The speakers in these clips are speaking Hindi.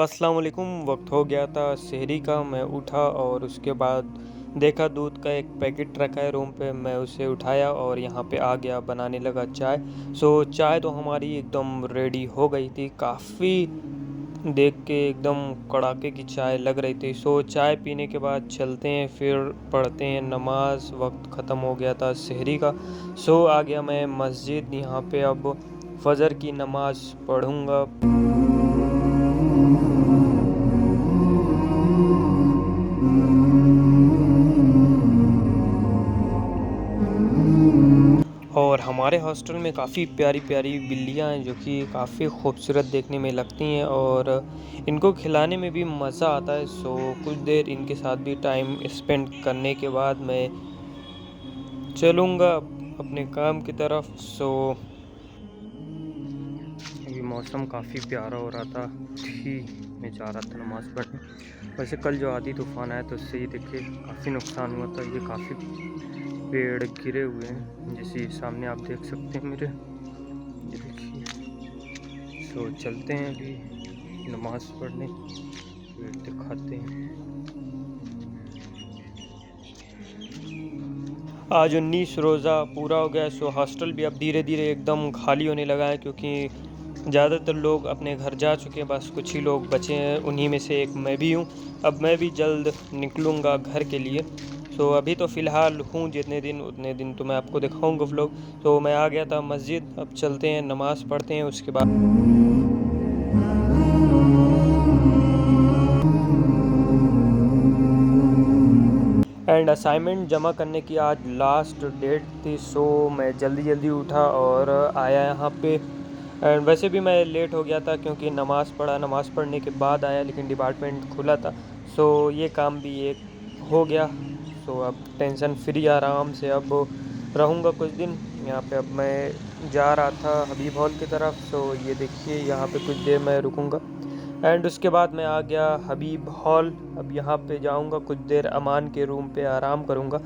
अस्सलाम वालेकुम। वक्त हो गया था शहरी का। मैं उठा और उसके बाद देखा दूध का एक पैकेट रखा है रूम पे। मैं उसे उठाया और यहाँ पे आ गया, बनाने लगा चाय। चाय तो हमारी एकदम रेडी हो गई थी। काफ़ी देख के एकदम कड़ाके की चाय लग रही थी। चाय पीने के बाद चलते हैं, फिर पढ़ते हैं नमाज। वक्त ख़त्म हो गया था शहरी का। आ गया मैं मस्जिद। यहाँ पे अब फजर की नमाज पढ़ूँगा। और हमारे हॉस्टल में काफ़ी प्यारी प्यारी बिल्लियाँ हैं जो कि काफ़ी खूबसूरत देखने में लगती हैं और इनको खिलाने में भी मज़ा आता है। कुछ देर इनके साथ भी टाइम स्पेंड करने के बाद मैं चलूँगा अपने काम की तरफ। अभी मौसम काफ़ी प्यारा हो रहा था कि मैं जा रहा था नमाज़ पढ़ने। वैसे कल जो आधी तूफ़ान आया तो उससे ही देखिए काफ़ी नुकसान हुआ था। ये काफ़ी पेड़ गिरे हुए हैं, जैसे सामने आप देख सकते हैं मेरे, ये देखिए। चलते हैं अभी नमाज पढ़ने, पेड़ दिखाते हैं। आज 19 रोज़ा पूरा हो गया। हॉस्टल भी अब धीरे धीरे एकदम खाली होने लगा है क्योंकि ज़्यादातर लोग अपने घर जा चुके हैं। बस कुछ ही लोग बचे हैं, उन्हीं में से एक मैं भी हूँ। अब मैं भी जल्द निकलूँगा घर के लिए। अभी तो फ़िलहाल हूँ जितने दिन उतने दिन तो मैं आपको दिखाऊँगा व्लॉग। मैं आ गया था मस्जिद। अब चलते हैं नमाज़ पढ़ते हैं, उसके बाद एंड असाइनमेंट जमा करने की आज लास्ट डेट थी। मैं जल्दी जल्दी उठा और आया यहाँ पे। एंड वैसे भी मैं लेट हो गया था क्योंकि नमाज़ पढ़ा, नमाज़ पढ़ने के बाद आया लेकिन डिपार्टमेंट खुला था। ये काम भी एक हो गया। अब टेंशन फ्री आराम से अब रहूँगा कुछ दिन यहाँ पे। अब मैं जा रहा था हबीब हॉल की तरफ। ये देखिए यहाँ पे कुछ देर मैं रुकूँगा एंड उसके बाद मैं आ गया हबीब हॉल। अब यहाँ पे जाऊँगा कुछ देर अमान के रूम पे आराम करूँगा।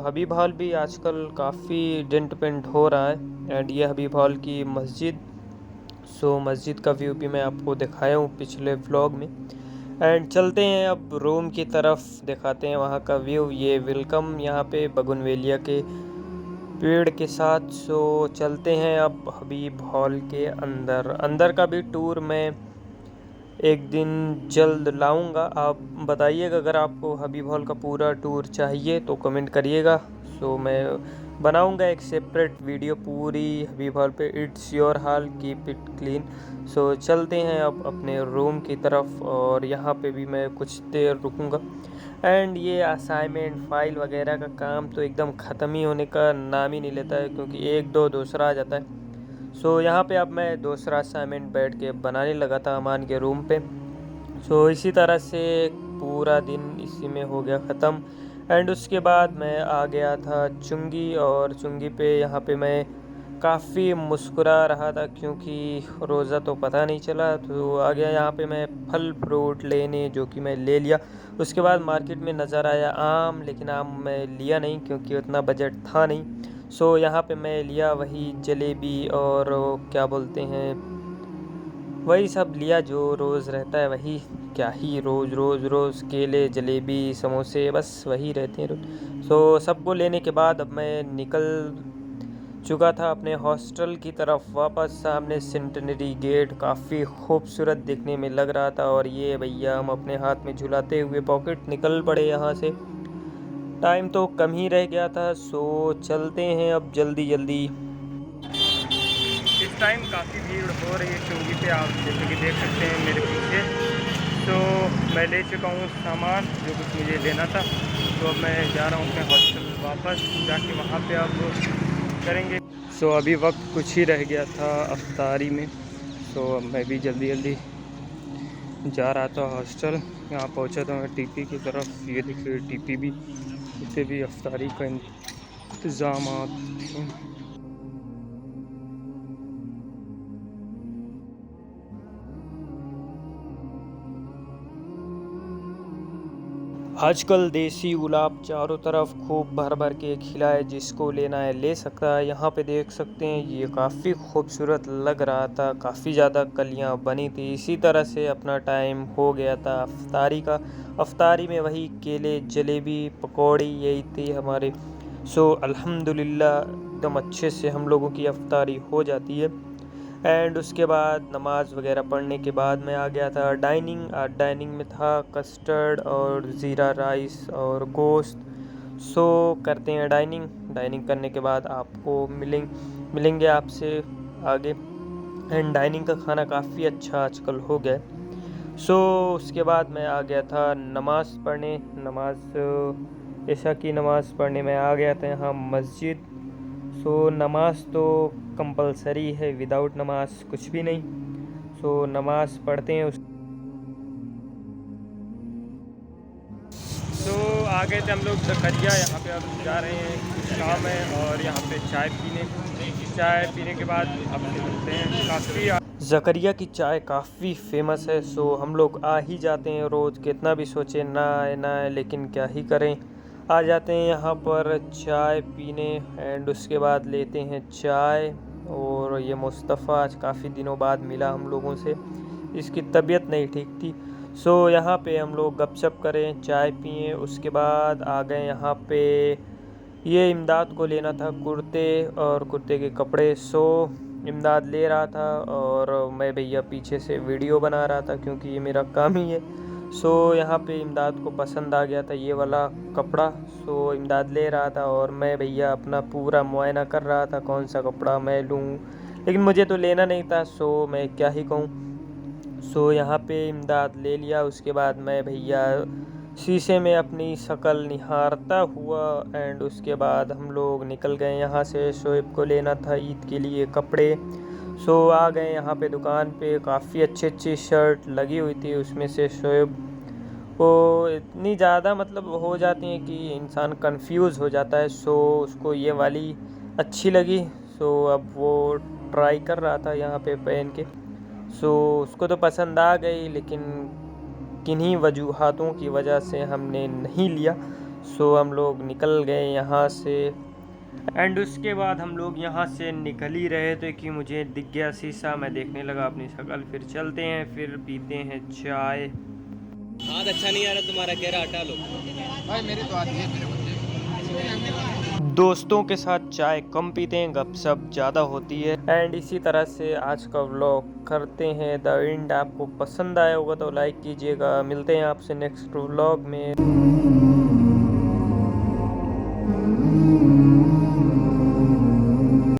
हबीब हॉल भी आजकल काफ़ी डेंट पेंट हो रहा है एंड ये हबीब हॉल की मस्जिद। मस्जिद का व्यू भी मैं आपको दिखाया हूँ पिछले व्लॉग में। एंड चलते हैं अब रूम की तरफ, दिखाते हैं वहाँ का व्यू। ये वेलकम यहाँ पे बगुनवेलिया के पेड़ के साथ। चलते हैं अब हबीब हॉल के अंदर। अंदर का भी टूर मैं एक दिन जल्द लाऊंगा। आप बताइएगा अगर आपको हबीब हॉल का पूरा टूर चाहिए तो कमेंट करिएगा। मैं बनाऊंगा एक सेपरेट वीडियो पूरी हबीब हॉल पे। It's your hall, keep it clean. चलते हैं अब अपने रूम की तरफ और यहाँ पे भी मैं कुछ देर रुकूंगा। एंड ये असाइनमेंट फाइल वगैरह का काम तो एकदम ख़त्म ही होने का नाम ही नहीं लेता है क्योंकि एक दो दूसरा आ जाता है। यहाँ पे अब मैं दूसरा असाइनमेंट बैठ के बनाने लगा था अमान के रूम पे। इसी तरह से पूरा दिन इसी में हो गया ख़त्म। एंड उसके बाद मैं आ गया था चुंगी, और चुंगी पे यहाँ पे मैं काफ़ी मुस्कुरा रहा था क्योंकि रोज़ा तो पता नहीं चला। आ गया यहाँ पे मैं फल फ्रूट लेने, जो कि मैं ले लिया। उसके बाद मार्केट में नज़र आया आम, लेकिन आम मैं लिया नहीं क्योंकि उतना बजट था नहीं। यहाँ पे मैं लिया वही जलेबी और क्या बोलते हैं, वही सब लिया जो रोज़ रहता है। वही क्या ही रोज़ रोज़ रोज़ केले जलेबी समोसे बस वही रहते हैं रोज़। सबको लेने के बाद अब मैं निकल चुका था अपने हॉस्टल की तरफ वापस। सामने सेंटेनरी गेट काफ़ी खूबसूरत दिखने में लग रहा था और ये भैया हम अपने हाथ में झुलाते हुए पॉकेट निकल पड़े यहाँ से। टाइम तो कम ही रह गया था। चलते हैं अब जल्दी जल्दी। इस टाइम काफ़ी भीड़ हो रही है चुंगी पे, आप जैसे कि देख सकते हैं मेरे पीछे। मैं ले चुका हूँ सामान जो कुछ मुझे लेना था। अब मैं जा रहा हूँ अपने हॉस्टल वापस, जाके वहाँ पे अब करेंगे। अभी वक्त कुछ ही रह गया था अफ्तारी में। अब मैं भी जल्दी जल्दी जा रहा था हॉस्टल। यहाँ पहुँचा था मैं टीपी की तरफ। ये देखिए टीपी भी, इसे भी अफ्तारी का इंतज़ाम थे। आजकल देसी गुलाब चारों तरफ खूब भर भर के खिला है, जिसको लेना है ले सकता है। यहाँ पे देख सकते हैं ये काफ़ी खूबसूरत लग रहा था, काफ़ी ज़्यादा कलियाँ बनी थी। इसी तरह से अपना टाइम हो गया था अफ्तारी का। अफ्तारी में वही केले, जलेबी, पकौड़ी यही थी हमारे। सो अल्हम्दुलिल्लाह एकदम अच्छे से हम लोगों की अफ्तारी हो जाती है। एंड उसके बाद नमाज़ वगैरह पढ़ने के बाद मैं आ गया था डाइनिंग। डाइनिंग में था कस्टर्ड और ज़ीरा राइस और गोश्त। सो करते हैं डाइनिंग। डाइनिंग करने के बाद आपको मिलेंगे आपसे आगे। एंड डाइनिंग का खाना काफ़ी अच्छा आजकल हो गया है। सो उसके बाद मैं आ गया था नमाज़ पढ़ने। ऐशा की नमाज़ पढ़ने मैं आ गया था यहाँ मस्जिद। सो नमाज तो कंपलसरी है, विदाउट नमाज कुछ भी नहीं। सो नमाज पढ़ते हैं सो आ गए थे हम लोग ज़करिया। यहाँ पे अब जा रहे हैं, कुछ काम है। और यहाँ पे चाय पीने के बाद अब मिलते हैं। काफ़ी ज़करिया की चाय काफ़ी फेमस है। सो हम लोग आ ही जाते हैं रोज़, कितना भी सोचे ना आए लेकिन क्या ही करें, आ जाते हैं यहाँ पर चाय पीने। एंड उसके बाद लेते हैं चाय। और ये मुस्तफ़ा आज काफ़ी दिनों बाद मिला हम लोगों से, इसकी तबीयत नहीं ठीक थी। सो यहाँ पे हम लोग गपशप करें, चाय पिए। उसके बाद आ गए यहाँ पे, ये इमदाद को लेना था कुर्ते और कुर्ते के कपड़े। सो इमदाद ले रहा था और मैं भैया पीछे से वीडियो बना रहा था, क्योंकि ये मेरा काम ही है। सो यहाँ पे इमदाद को पसंद आ गया था ये वाला कपड़ा। सो इमदाद ले रहा था और मैं भैया अपना पूरा मुआयना कर रहा था कौन सा कपड़ा मैं लूँ, लेकिन मुझे तो लेना नहीं था। सो मैं क्या ही कहूँ। सो यहाँ पे इमदाद ले लिया। उसके बाद मैं भैया शीशे में अपनी शक्ल निहारता हुआ। एंड उसके बाद हम लोग निकल गए यहाँ से। शोएब को लेना था ईद के लिए कपड़े। सो आ गए यहाँ पे दुकान पे, काफ़ी अच्छी शर्ट लगी हुई थी। उसमें से शोएब को इतनी ज़्यादा मतलब हो जाती हैं कि इंसान कंफ्यूज हो जाता है। सो उसको ये वाली अच्छी लगी। सो अब वो ट्राई कर रहा था यहाँ पे पहन के। सो उसको तो पसंद आ गई, लेकिन किन्हीं वजूहातों की वजह से हमने नहीं लिया। सो हम लोग निकल गए यहाँ से। एंड उसके बाद हम लोग यहाँ से निकल ही रहे थे कि मुझे दिख गया शीशा, मैं देखने लगा अपनी शक्ल। फिर चलते हैं, फिर पीते हैं चाय। हाथ अच्छा नहीं आ रहा तुम्हारा, कह रहा हटा लो भाई, मेरी तो आती है मेरे बंदे। दोस्तों के साथ चाय कम पीते हैं, गपशप ज़्यादा होती है। एंड इसी तरह से आज का व्लॉग करते हैं द एंड। आपको पसंद आया होगा तो लाइक कीजिएगा। मिलते हैं आपसे नेक्स्ट व्लॉग में।